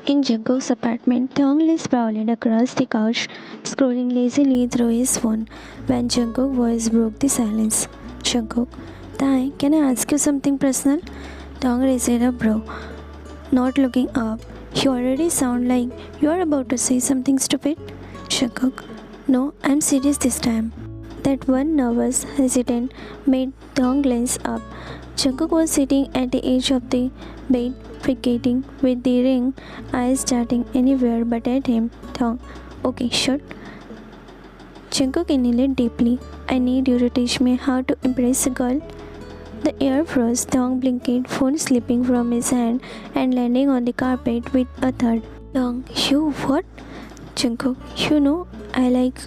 In Jungkook's apartment, Taeyong sprawled across the couch, scrolling lazily through his phone when Jungkook's voice broke the silence. Jungkook, Tae, can I ask you something personal? Taeyong raised a brow, not looking up. You already sound like you are about to say something stupid. Jungkook, no, I'm serious this time. That one nervous, hesitant made Taeyong glance up. Jungkook was sitting at the edge of the bed, fricating with the ring, eyes darting anywhere but at him. Thong, okay, shut. Jungkook inhaled deeply. I need you to teach me how to impress a girl. The air froze. Thong blinked, phone slipping from his hand and landing on the carpet with a thud. Thong, you what? Jungkook, you know I like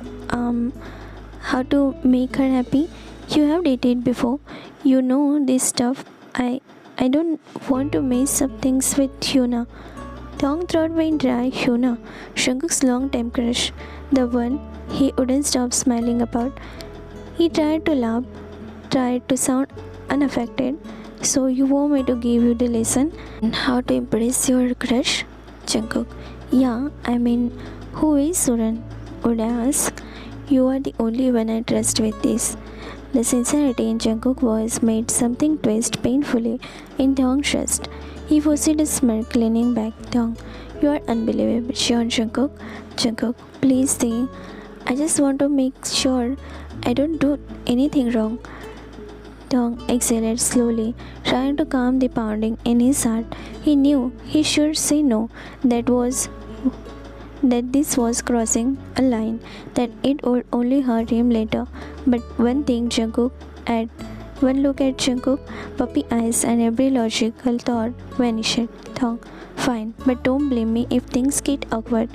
how to make her happy. You have dated before. You know this stuff. I don't want to mess up things with Hyuna. Thong throat went dry. Hyuna, Jungkook's long-time crush, the one he wouldn't stop smiling about. He tried to laugh, tried to sound unaffected. So you want me to give you the lesson on how to impress your crush? Jungkook, yeah, I mean, who is Suran? Would I ask? You are the only one I trust with this. The sincerity in Jungkook's voice made something twist painfully in Taeyong's chest. He forced a smirk, leaning back. Taeyong, you are unbelievable, sure, Jungkook. Jungkook, please stay. I just want to make sure I don't do anything wrong. Taeyong exhaled slowly, trying to calm the pounding in his heart. He knew he should say no. That this was crossing a line, that it would only hurt him later. But one look at Jungkook, puppy eyes, and every logical thought vanished. Thong, fine, but don't blame me if things get awkward.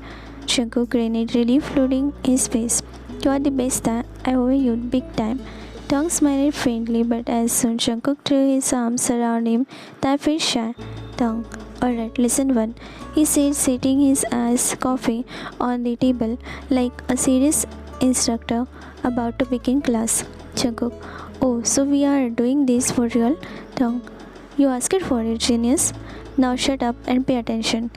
Jungkook grinned, relief flooding his face. You are the best, I owe you big time. Thong smiled faintly, but as soon Jungkook threw his arms around him, Tae felt shy. Thong, alright, listen one, he said, setting his iced coffee on the table like a serious instructor about to begin class. Jungkook, oh, so we are doing this for real? Thong, you asked for it, genius. Now shut up and pay attention.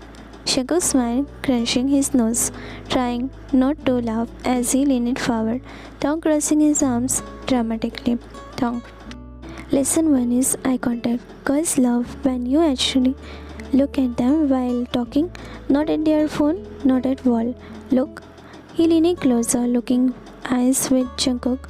Jungkook smiled, crunching his nose, trying not to laugh as he leaned forward. Thong crossing his arms dramatically. Thong, lesson 1 is eye contact. Girls love when you actually look at them while talking, not at their phone, not at wall. Look. He leaned closer, looking eyes with Jungkook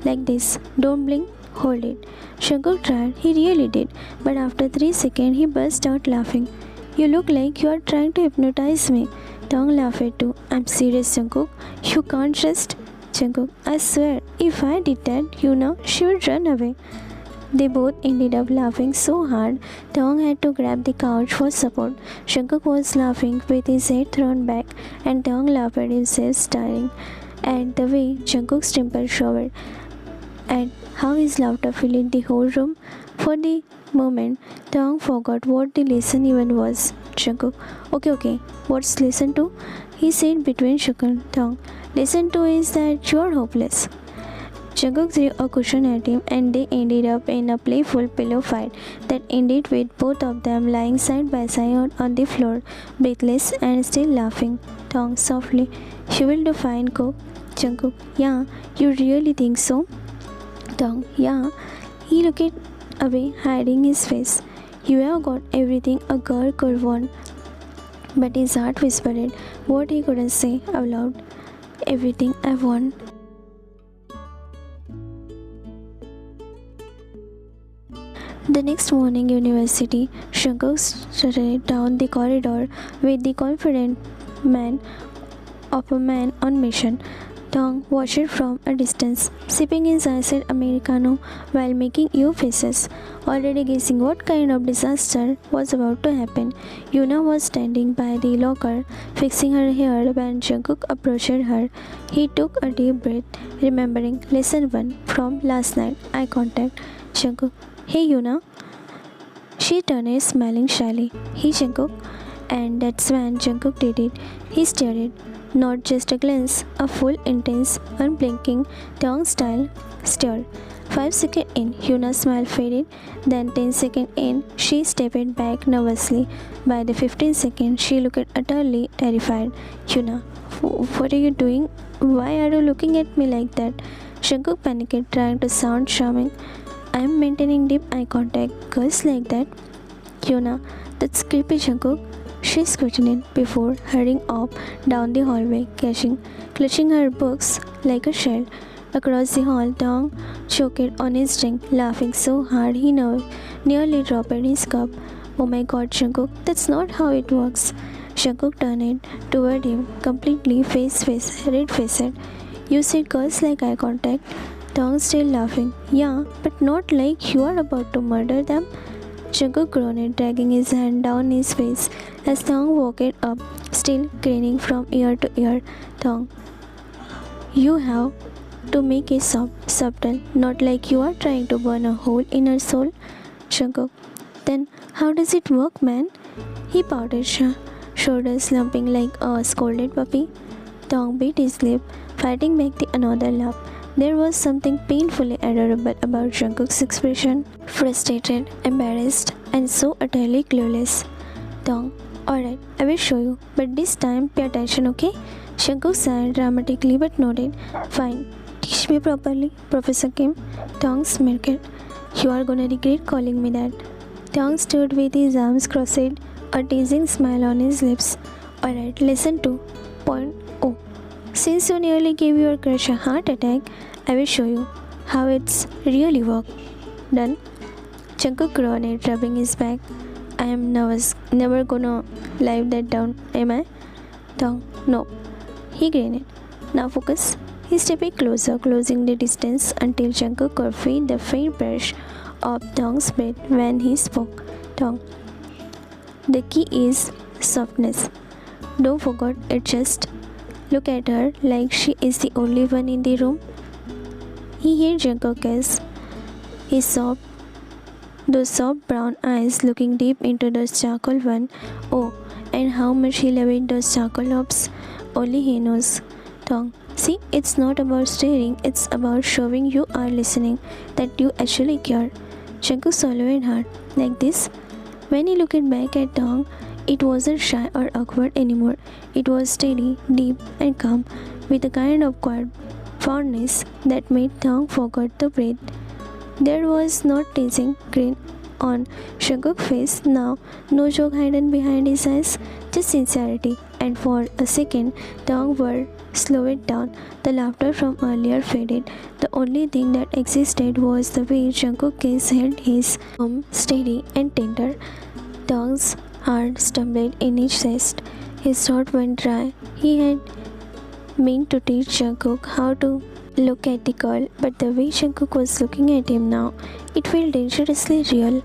like this. Don't blink, hold it. Jungkook tried, he really did, but after 3 seconds he burst out laughing. You look like you are trying to hypnotize me. Thong laughed too. I'm serious, Jungkook. You can't just. Jungkook, I swear, if I did that, you know, she would run away. They both ended up laughing so hard, Taeyong had to grab the couch for support. Jungkook was laughing with his head thrown back, and Taeyong laughed at himself, staring at the way Jungkook's temper shivered, and how his laughter filled the whole room. For the moment, Taeyong forgot what the lesson even was. Jungkook, okay, what's lesson 2? He said between shaken tongue. Lesson 2 is that you are hopeless. Jungkook threw a cushion at him and they ended up in a playful pillow fight that ended with both of them lying side by side on the floor, breathless and still laughing. Taeyong softly, "You will do fine, Cook." Jungkook, "Yeah, you really think so?" Taeyong, "Yeah." He looked away, hiding his face. "You have got everything a girl could want." But his heart whispered what he couldn't say out loud. "Everything I want." The next morning, university, Jungkook strutted down the corridor with the confident man of a man on mission. Taeyong watched from a distance, sipping his iced Americano while making ew faces, already guessing what kind of disaster was about to happen. Yuna was standing by the locker, fixing her hair when Jungkook approached her. He took a deep breath, remembering lesson 1 from last night, eye contact. Jungkook, "Hey Yuna." She turned, smiling shyly. "Hey Jungkook." And that's when Jungkook did it. He stared. Not just a glance, a full, intense, unblinking, tongue-style stare. 5 seconds in, Hyuna's smile faded. Then 10 seconds in, she stepped back nervously. By the 15th second, she looked utterly terrified. Hyuna, what are you doing? Why are you looking at me like that? Jungkook panicked, trying to sound charming. I'm maintaining deep eye contact. Girls like that. Hyuna, that's creepy, Jungkook. She screamed before hurrying off down the hallway, clutching her books like a shell. Across the hall, Dong choked on his drink, laughing so hard he nearly dropped his cup. Oh my god, Jungkook, that's not how it works. Jungkook turned toward him, completely red-faced. You said girls like eye contact. Dong still laughing. Yeah, but not like you are about to murder them. Jungkook groaned, dragging his hand down his face as Dong walked up, still grinning from ear to ear. Dong, you have to make it subtle, not like you are trying to burn a hole in her soul. Jungkook, then how does it work, man? He pouted, shoulders slumping like a scolded puppy. Dong bit his lip, fighting back the another laugh. There was something painfully adorable about Jungkook's expression, frustrated, embarrassed, and so utterly clueless. Dong, alright, I will show you, but this time pay attention, okay? Jungkook sighed dramatically but nodded. Fine, teach me properly, Professor Kim. Dong smirked. You are gonna regret calling me that. Dong stood with his arms crossed, a teasing smile on his lips. Alright, listen to point O. Since you nearly gave your crush a heart attack, I will show you how it's really work. Done? Jungkook groaned, rubbing his back. I am nervous. Never gonna live that down, am I? Dong, no. He grinned. Now focus. He stepped closer, closing the distance until Jungkook could feel the faint brush of Dong's breath when he spoke. Dong, the key is softness. Don't forget it. Just look at her like she is the only one in the room. He heard Jungkook as he sobbed, those soft brown eyes looking deep into those charcoal one. Oh, and how much he loved those charcoal lobes. Only he knows. Dong, see, it's not about staring, it's about showing you are listening, that you actually care. Jungkook swallowed hard, like this. When he looked back at Dong, it wasn't shy or awkward anymore. It was steady, deep, and calm, with a kind of quiet fondness that made Dong forget to breathe. There was no teasing grin on Jungkook's face now, no joke hidden behind his eyes, just sincerity. And for a second, Dong world slowed down. The laughter from earlier faded. The only thing that existed was the way Jungkook's gaze held his arm steady and tender. Dong's heart stumbled in his chest. His throat went dry. He had meant to teach Jungkook how to look at the girl, but the way Jungkook was looking at him now, it felt dangerously real.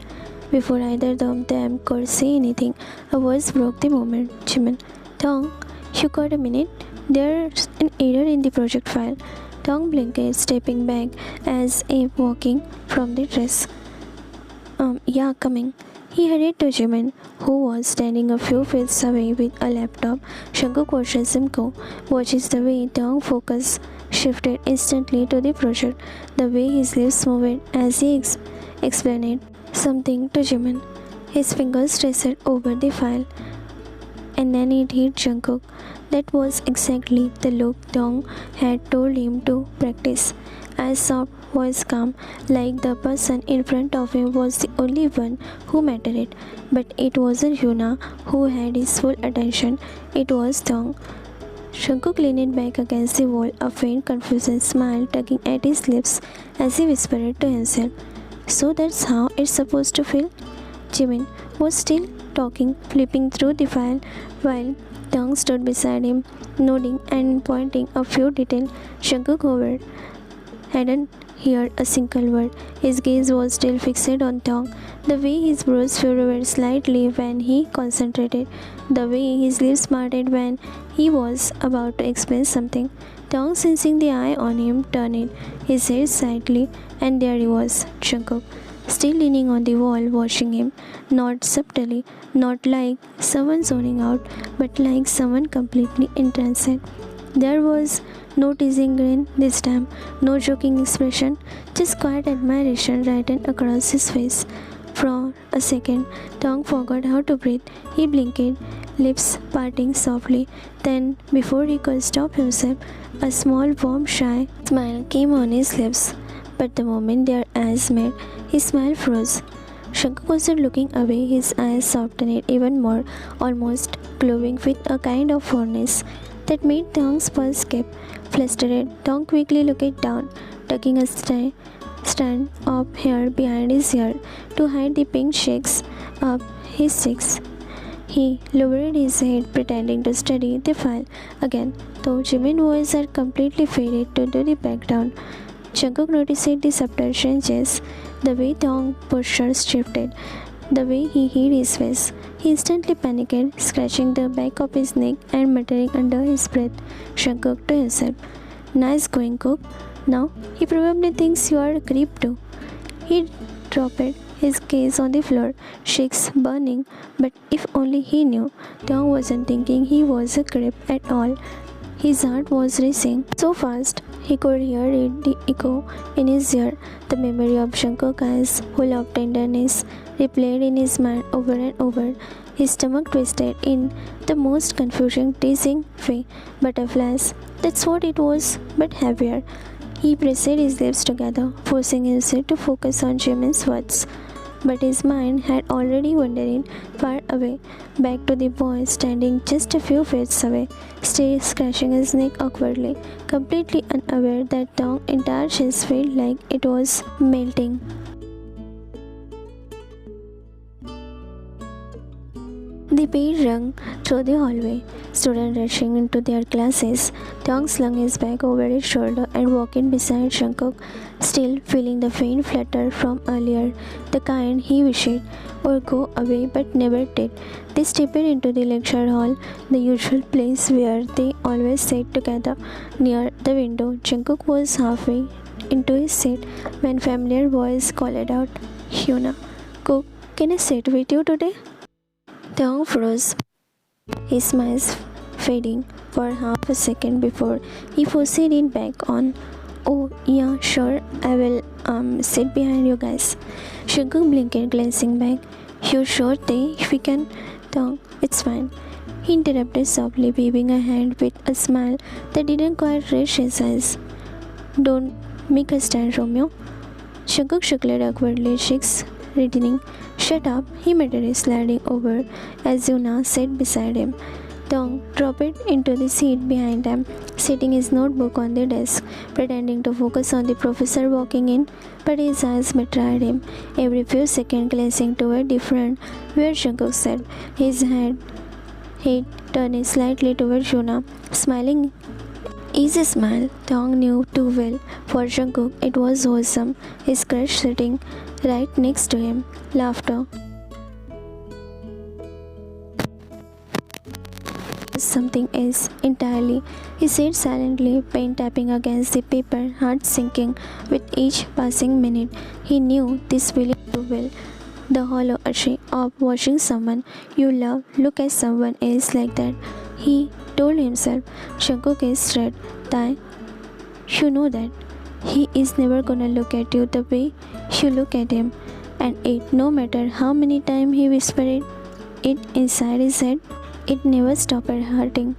Before either of them could say anything, a voice broke the moment. Jimin, Dong, you got a minute? There's an error in the project file. Dong blinked, stepping back as if walking from the dress. Yeah, coming. He hurried to Jimin, who was standing a few feet away with a laptop. Jungkook watches him go, watches the way Dong's focus shifted instantly to the project, the way his lips moved as he explained something to Jimin. His fingers traced over the file, and then it hit Jungkook. That was exactly the look Dong had told him to practice. As soft, voice calm, like the person in front of him was the only one who mattered. But it wasn't Hyuna who had his full attention, it was Dong. Jungkook leaned back against the wall, a faint confusion smile tugging at his lips as he whispered to himself. So that's how it's supposed to feel? Jimin was still talking, flipping through the file, while Dong stood beside him, nodding and pointing a few details. Jungkook hovered, hadn't heard a single word. His gaze was still fixed on Dong, the way his brows furrowed slightly when he concentrated, the way his lips parted when he was about to explain something. Dong, sensing the eye on him, turned his head slightly, and there he was, Jungkook. still leaning on the wall, watching him, not subtly, not like someone zoning out, but like someone completely entranced. There was no teasing grin this time, no joking expression, just quiet admiration written across his face. For a second, Tong forgot how to breathe. He blinked, lips parting softly. Then, before he could stop himself, a small, warm, shy smile came on his lips. But the moment their eyes met, his smile froze. Shankar wasn't looking away, his eyes softened even more, almost glowing with a kind of fondness that made Tong's pulse skip. Flustered, Tong quickly looked down, tucking a strand of hair behind his ear to hide the pink shakes up his cheeks. He lowered his head, pretending to study the file again, though Jimin's voice had completely faded to the background. Jungkook noticed the subtle changes, the way Tong's posture shifted, the way he hid his face. He instantly panicked, scratching the back of his neck and muttering under his breath. Jungkook to himself, "Nice going, Cook. Now he probably thinks you are a creep too." He dropped his gaze on the floor, cheeks burning, but if only he knew, Tong wasn't thinking he was a creep at all. His heart was racing so fast he could hear it the echo in his ear. The memory of Jungkook's eyes, full of tenderness, replayed in his mind over and over. His stomach twisted in the most confusing, teasing way. Butterflies, that's what it was, but heavier. He pressed his lips together, forcing himself to focus on Jimin's words. But his mind had already wandered far away, back to the boy standing just a few feet away, still scratching his neck awkwardly, completely unaware that Tong's entire chest felt like it was melting. The bell rang through the hallway. Students rushing into their classes. Tong slung his bag over his shoulder and walked in beside Jungkook, still feeling the faint flutter from earlier, the kind he wished would go away but never did. They stepped into the lecture hall, the usual place where they always sat together near the window. Jungkook was halfway into his seat when familiar voice called out, "Hyuna, Cook, can I sit with you today?" Tong froze, his smile fading for half a second before he forced it back on. "Oh, yeah, sure, I will sit behind you guys." Jungkook blinked, glancing back. "You sure we can?" "Tong, it's fine," he interrupted softly, waving a hand with a smile that didn't quite reach his eyes. "Don't make a stand, Romeo." Jungkook chuckled awkwardly, cheeks reddening. "Shut up," he muttered, sliding over as Yuna sat beside him. Tong dropped into the seat behind them, setting his notebook on the desk, pretending to focus on the professor walking in, but his eyes betrayed him, every few seconds glancing toward different where Jungkook sat, his head turned slightly toward Yuna, smiling. Easy smile Tong knew too well. For Jungkook, it was wholesome, his crush sitting right next to him. Laughter. Something else entirely. He said silently, pen tapping against the paper, heart sinking with each passing minute. He knew this feeling too well. The hollow urge of watching someone you love look at someone else like that. He told himself, Jungkook is straight, Tai. You know that. He is never gonna look at you the way you look at him. And it, no matter how many times he whispered it inside his head, it never stopped hurting.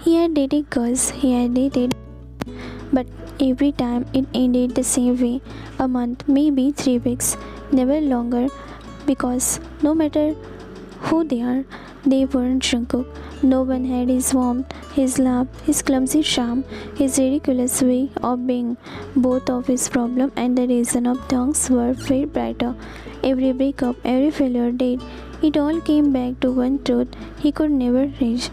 He had dated girls, but every time it ended the same way, a month, maybe 3 weeks, never longer, because no matter who they are, they weren't Jungkook. No one had his warmth, his laugh, his clumsy charm, his ridiculous way of being. Both of his problem and the reason of Tong's were far brighter. Every breakup, every failure date, it all came back to one truth he could never reach.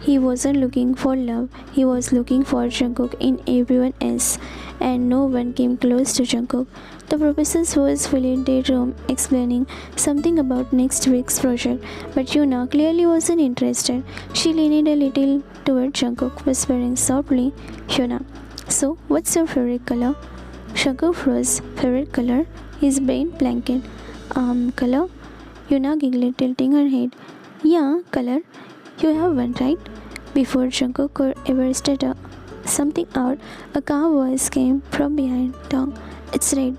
He wasn't looking for love, he was looking for Jungkook in everyone else, and no one came close to Jungkook. The professor was filling the room explaining something about next week's project, but Yuna clearly wasn't interested. She leaned a little toward Jungkook, whispering softly, "Yuna, so what's your favorite color?" Jungkook froze. Favorite color? his brain blanked. Color? Yuna giggled, tilting her head. Yeah, color. You have one, right? Before Jungkook could ever stutter something out, a calm voice came from behind Dong. It's red.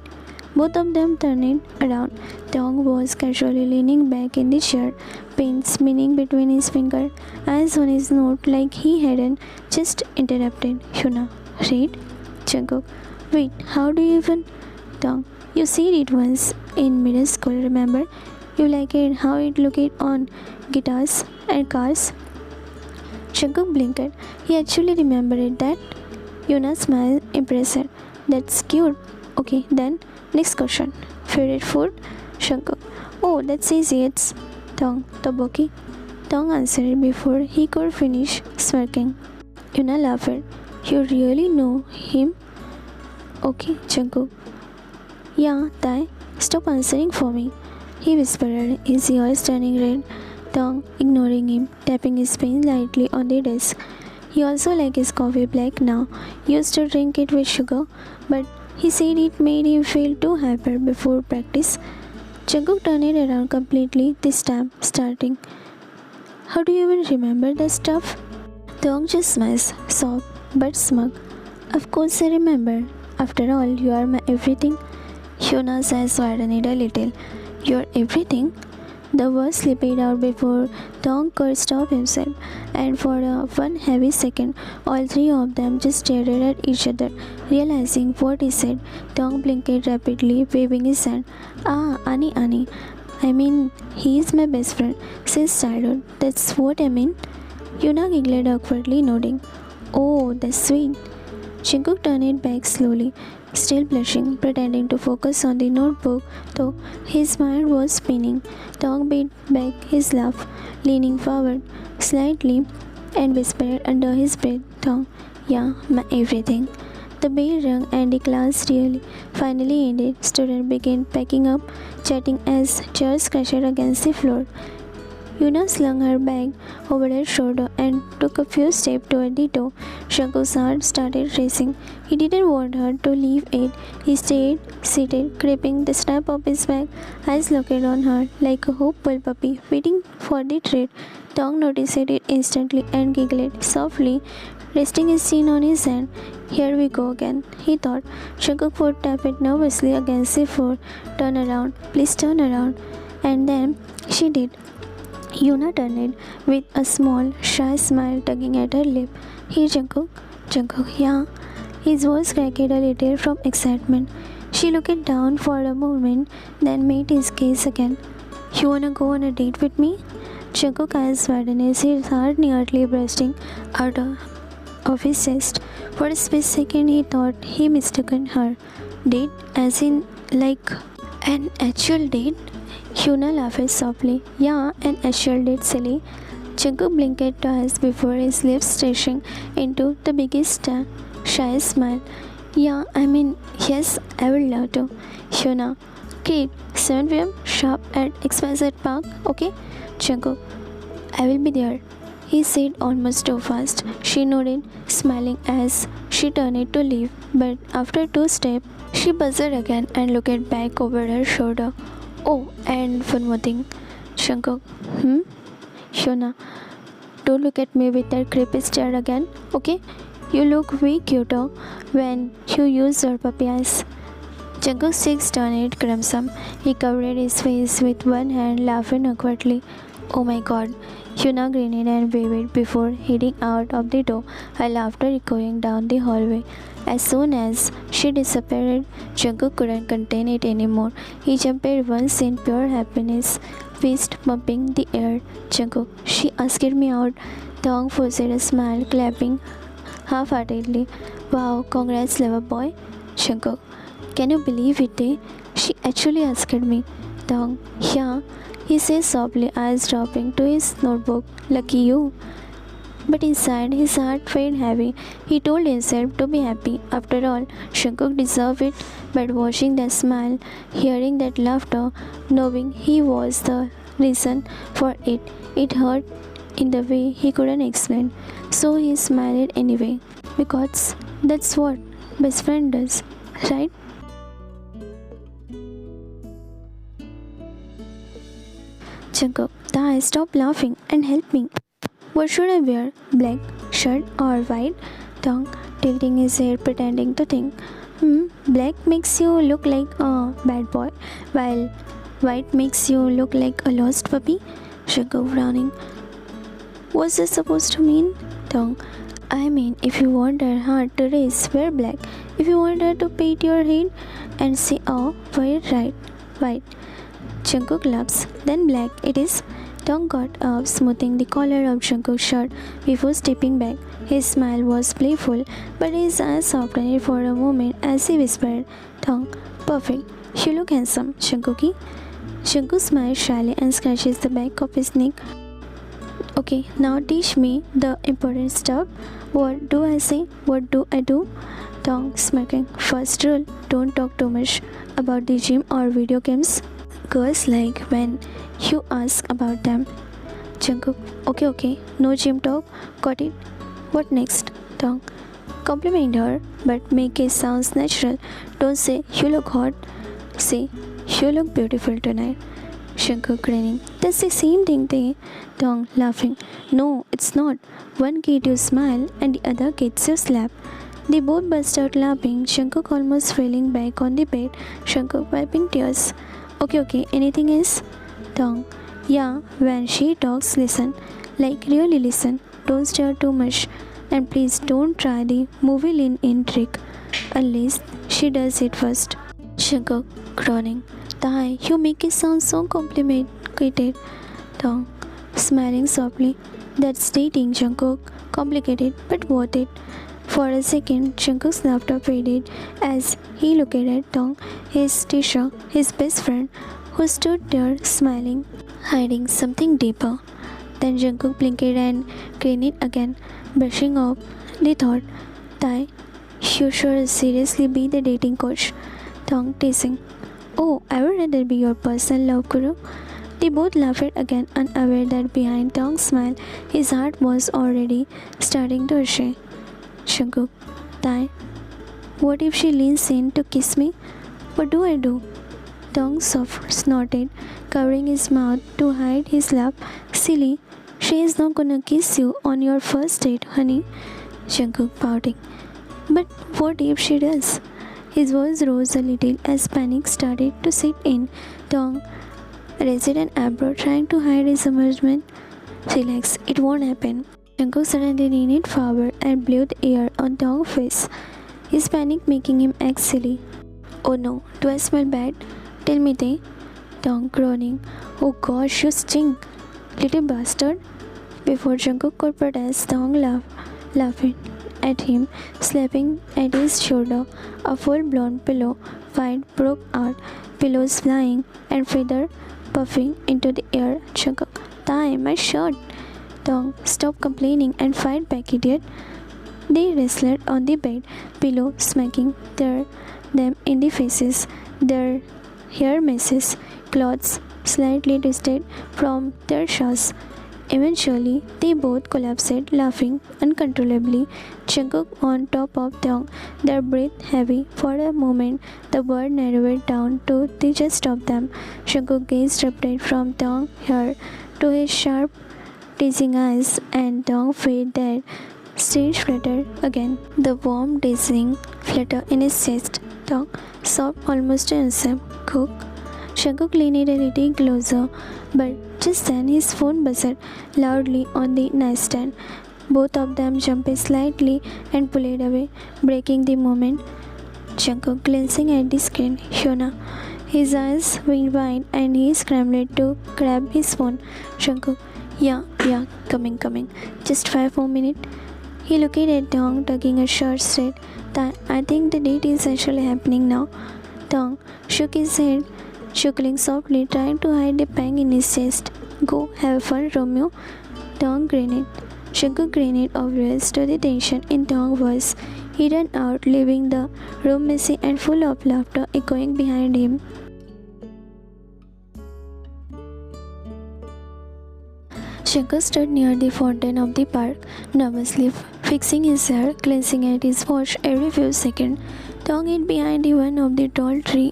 Both of them turned around. Dong was casually leaning back in the chair, pen spinning between his fingers, eyes on his note like he hadn't just interrupted. Yuna, red? Jungkook, wait, how do you even? Dong, you said it once in middle school, remember? You like it how it looked on guitars and cars? Jungkook blinked. He actually remembered that. Yuna smiled, impressed. That's cute. Okay, then next question. Favorite food? Jungkook. Oh, that's easy. It's Dong, tteokbokki. Dong answered before he could finish smirking. Yuna laughed. You really know him? Okay, Jungkook. Yeah, Thai. Stop answering for me. He whispered, his ears turning red. Dong, ignoring him, tapping his pen lightly on the desk. He also liked his coffee black now. Used to drink it with sugar, but he said it made him feel too hyper before practice. Jungkook turned it around completely, this time starting. How do you even remember that stuff? Dong just smiles, soft but smug. Of course I remember. After all, you are my everything. Yuna's eyes widened a little. You're everything? The words slipped out before Dong could stop himself, and for one heavy second, all three of them just stared at each other, realizing what he said. Dong blinked rapidly, waving his hand. Ah, Ani. I mean, he is my best friend since childhood. That's what I mean. Yuna giggled awkwardly, nodding. Oh, that's sweet. Jungkook turned it back slowly, still blushing, pretending to focus on the notebook, though his mind was spinning. Dong beat back his laugh, leaning forward slightly and whispered under his breath, Dong, yeah, my everything. The bell rang and the class really finally ended. Students began packing up, chatting as chairs crashed against the floor. Yuna slung her bag over her shoulder and took a few steps toward the door. Jungkook's heart started racing. He didn't want her to leave it. He stayed seated, gripping the strap of his bag, eyes locked on her like a hopeful puppy waiting for the treat. Dong noticed it instantly and giggled softly, resting his chin on his hand. Here we go again, he thought. Jungkook would tap it nervously against the floor. Turn around, please turn around. And then she did. Yuna turned with a small, shy smile tugging at her lip. Hey Jungkook. Jungkook, yeah. His voice cracked a little from excitement. She looked down for a moment, then met his gaze again. You wanna go on a date with me? Jungkook's eyes widened, his heart nearly bursting out of his chest. For a split second, he thought he mistaken her. Date? As in, like, an actual date? Yuna laughed softly. Yeah, an actual date, silly. Jungkook blinked twice before his lips stretching into the biggest, shyest smile. Yeah, I mean, yes, I would love to. Yuna, great. 7 p.m. sharp at XYZ Park, okay? Jungkook, I will be there, he said almost too fast. She nodded, smiling as she turned to leave, but after 2 steps, she buzzed again and looked back over her shoulder. Oh, and one more thing. Jungkook, Yuna, don't look at me with that creepy stare again, okay? You look way cuter when you use your puppy eyes. Jungkook's cheeks turned crimson. He covered his face with one hand, laughing awkwardly. Oh my god. Yuna grinned and waved before heading out of the door, her laughter echoing down the hallway. As soon as she disappeared, Jungkook couldn't contain it anymore. He jumped once in pure happiness, fist pumping the air. Jungkook, she asked me out. Dong forced a smile, clapping half-heartedly. Wow, congrats, lover boy. Jungkook, can you believe it, eh? She actually asked me. Dong, yeah, he says softly, eyes dropping to his notebook. Lucky you. But inside, his heart felt heavy. He told himself to be happy. After all, Jungkook deserved it. But watching that smile, hearing that laughter, knowing he was the reason for it, it hurt in the way he couldn't explain. So he smiled anyway. Because that's what best friend does, right? Jungkook, Tae, stop laughing and help me. What should I wear? Black shirt or white? Dong, tilting his head, pretending to think. Black makes you look like a bad boy, while white makes you look like a lost puppy. Jungkook frowning. What's this supposed to mean? Dong, I mean, if you want her heart to race, wear black. If you want her to pat your head and say, oh, wear white. Jungkook laughs. Then black it is. Dong got up, smoothing the collar of Jungkook's shirt before stepping back. His smile was playful, but his eyes softened for a moment as he whispered, Dong, perfect. You look handsome, Jungkookie. Jungkook smiles shyly and scratches the back of his neck. Okay, now teach me the important stuff. What do I say? What do I do? Dong smirking. First rule, don't talk too much about the gym or video games. Girls like when you ask about them. Jungkook, okay, no gym talk, got it. What next? Dong, compliment her, but make it sound natural. Don't say you look hot. Say you look beautiful tonight. Jungkook grinning. That's the same thing they. Dong laughing. No, it's not. One gets you smile and the other gets you slap. They both burst out laughing, Jungkook almost falling back on the bed, Jungkook wiping tears. Okay, anything else? Dong, yeah, when she talks, listen. Like, really listen. Don't stare too much. And please don't try the movie lean-in trick. Unless she does it first. Jungkook, groaning. Tae, you make it sound so complicated. Dong, smiling softly. That's dating, Jungkook. Complicated, but worth it. For a second, Jungkook's laughter faded as he looked at Dong, his teacher, his best friend, who stood there smiling, hiding something deeper. Then Jungkook blinked and grinned again, brushing off the thought. Tae, you should seriously be the dating coach. Dong teasing. Oh, I would rather be your personal love guru. They both laughed again, unaware that behind Dong's smile, his heart was already starting to shake. Jungkook, Tae, what if she leans in to kiss me? What do I do? Dong soft snorted, covering his mouth to hide his laugh. Silly, she is not gonna kiss you on your first date, honey. Jungkook pouting. But what if she does? His voice rose a little as panic started to set in. Dong raised an eyebrow, trying to hide his amusement. Relax, it won't happen. Jungkook suddenly leaned forward and blew the air on Dong's face, his panic making him act silly. Oh no, do I smell bad? Tell me, Tae. Dong groaning. Oh gosh, you stink, little bastard. Before Jungkook could protest, Dong laughing at him, slapping at his shoulder. A full-blown pillow fight broke out, pillows flying and feather puffing into the air. Jungkook, Tae, my shirt. Dong, stop complaining and fight back, idiot. They wrestled on the bed, pillow smacking them in the faces, their hair messes, clothes slightly twisted from their shawls. Eventually, they both collapsed, laughing uncontrollably. Jungkook on top of Dong, their breath heavy. For a moment, the world narrowed down to the just of them. Jungkook gazed upward from Dong's hair to his sharp, teasing eyes, and Dong felt that stage flutter again. The warm, dazzling flutter in his chest. Dong sobbed almost to himself. Cook. Jungkook leaned a little closer, but just then his phone buzzed loudly on the nightstand. Both of them jumped slightly and pulled away, breaking the moment. Jungkook glancing at the screen. Hyuna. His eyes went wide and he scrambled to grab his phone. Jungkook. Yeah, coming. Just 5 more minutes. He looked at Dong, tugging a short straight. I think the date is actually happening now. Dong shook his head, chuckling softly, trying to hide the pang in his chest. Go, have fun, Romeo. Dong grinned. Jungkook grinned, oblivious to the tension in Dong's voice. He ran out, leaving the room messy and full of laughter echoing behind him. Jungkook stood near the fountain of the park, nervously fixing his hair, glancing at his watch every few seconds. Dong hid behind one of the tall trees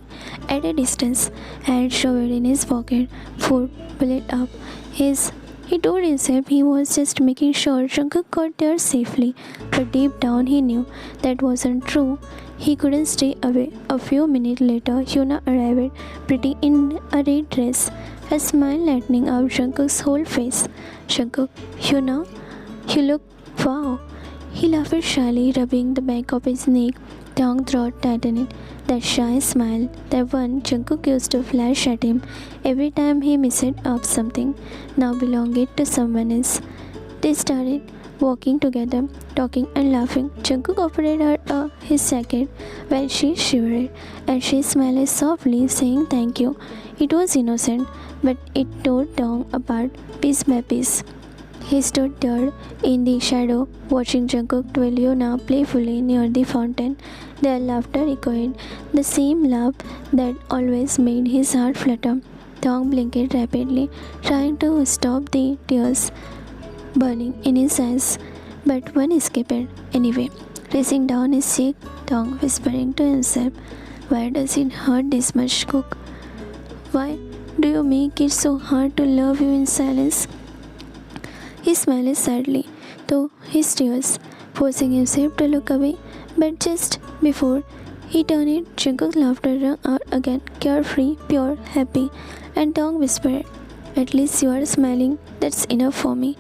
at a distance, hand shoved in his pocket, foot pulled up. He told himself he was just making sure Jungkook got there safely, but deep down he knew that wasn't true. He couldn't stay away. A few minutes later, Hyuna arrived, pretty in a red dress, a smile lightening up Jungkook's whole face. Jungkook, Hyuna, you look wow. He laughed shyly, rubbing the back of his neck. Tongue throat tightened. That shy smile, that one Jungkook used to flash at him every time he messed up something, now belonged to someone else. They started walking together, talking and laughing. Jungkook offered her his jacket when she shivered, and she smiled softly, saying thank you. It was innocent, but it tore Dong apart piece by piece. He stood there in the shadow, watching Jungkook twirl Hyuna playfully near the fountain. Their laughter echoed, the same laugh that always made his heart flutter. Dong blinked rapidly, trying to stop the tears burning in his eyes, but one escaped anyway. Pressing down his cheek, Dong whispering to himself, "Why does it hurt this much, Cook? Why do you make it so hard to love you in silence?" He smiled sadly through his tears, forcing himself to look away, but just before he turned, Jungkook's laughter rang out again, carefree, pure, happy, and Dong whispered, "At least you are smiling, that's enough for me."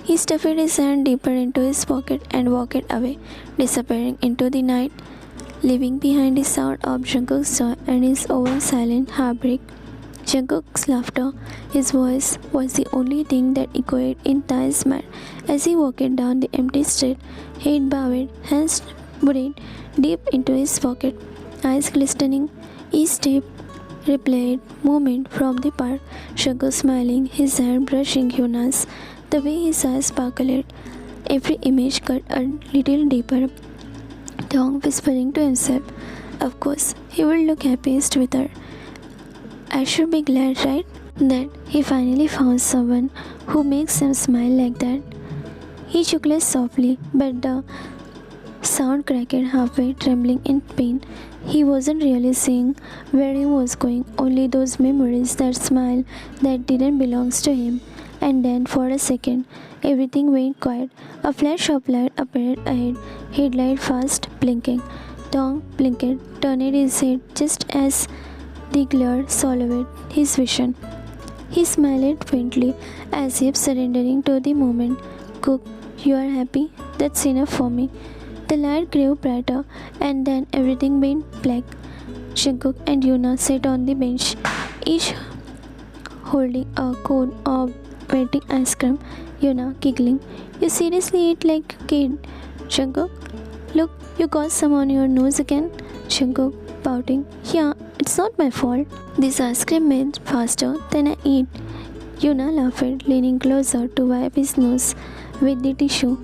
He stuffed his hand deeper into his pocket and walked away, disappearing into the night, leaving behind the sound of Jungkook's joy and his own silent heartbreak. Jungkook's laughter, his voice, was the only thing that echoed in Tae's mind as he walked down the empty street, head bowed, hands buried deep into his pocket, eyes glistening. Each step replayed moment from the park. Jungkook smiling, his hand brushing Hyuna's, the way his eyes sparkled. Every image cut a little deeper. Dong whispering to himself, "Of course, he will look happiest with her. I should be glad, right, that he finally found someone who makes him smile like that." He chuckled softly, but the sound cracked halfway, trembling in pain. He wasn't really seeing where he was going, only those memories, that smile that didn't belong to him. And then, for a second, everything went quiet. A flash of light appeared ahead, headlight fast blinking. Dong blinked, turned his head just as the glare swallowed his vision. He smiled faintly, as if surrendering to the moment. "Cook, you are happy? That's enough for me." The light grew brighter, and then everything went black. Jungkook and Hyuna sat on the bench, each holding a cone of waiting ice cream. Hyuna giggling, "You seriously eat like a kid, Jungkook? Look, you got some on your nose again." Jungkook pouting, "Yeah, it's not my fault. This ice cream melts faster than I eat." Hyuna laughed, leaning closer to wipe his nose with the tissue.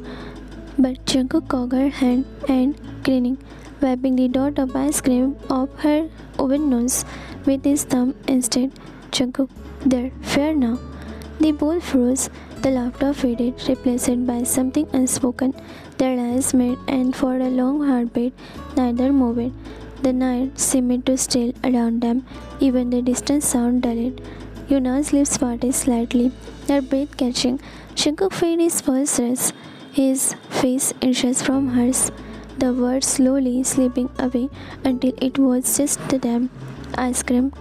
But Jungkook caught her hand and, grinning, wiping the dot of ice cream off her oven nose with his thumb instead. Jungkook, "There, fair now." They both froze. The laughter faded, replaced by something unspoken. Their eyes met, and for a long heartbeat, neither moved. The night seemed to still around them, even the distant sound dulled. Yuna's lips parted slightly, her breath catching. Jungkook felt his pulse race, his face inches from hers, the words slowly slipping away until it was just them. Ice cream,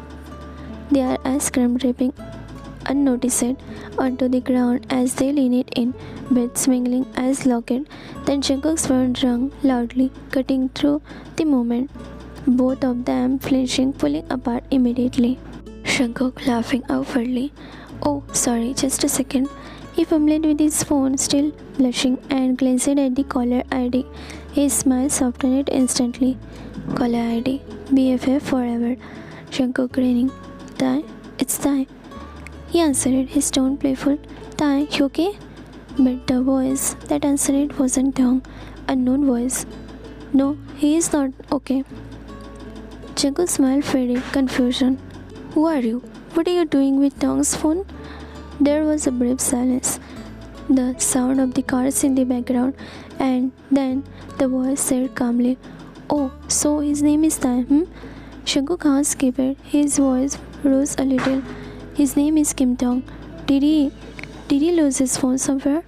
their ice cream dripping unnoticed onto the ground as they leaned in, breaths mingling as locked. Then Jungkook's phone rang loudly, cutting through the moment. Both of them flinching, pulling apart immediately. Jungkook laughing outwardly. "Oh, sorry, just a second." He fumbled with his phone, still blushing, and glanced at the caller ID. His smile softened instantly. "Caller ID, BFF forever." Jungkook grinning. "Tae, it's Tae." He answered, his tone playful. "Tae, you okay?" But the voice that answered wasn't Dong. Unknown voice. "No, he is not okay." Jungkook's smile faded, confusion. "Who are you? What are you doing with Dong's phone?" There was a brief silence, the sound of the cars in the background, and then the voice said calmly, "Oh, so his name is Tae, hmm?" Jungkook asked Skipper. His voice rose a little. His name is Kim Dong. Did he lose his phone somewhere?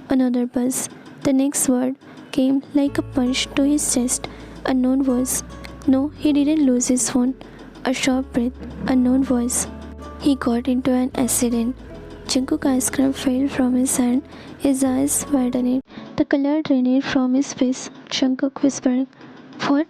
Another buzz. The next word came like a punch to his chest. Unknown voice. No, he didn't lose his phone. A sharp breath. Unknown voice. He got into an accident. Jungkook's ice cream fell from his hand. His eyes widened. The color drained from his face. Jungkook whispering, "What?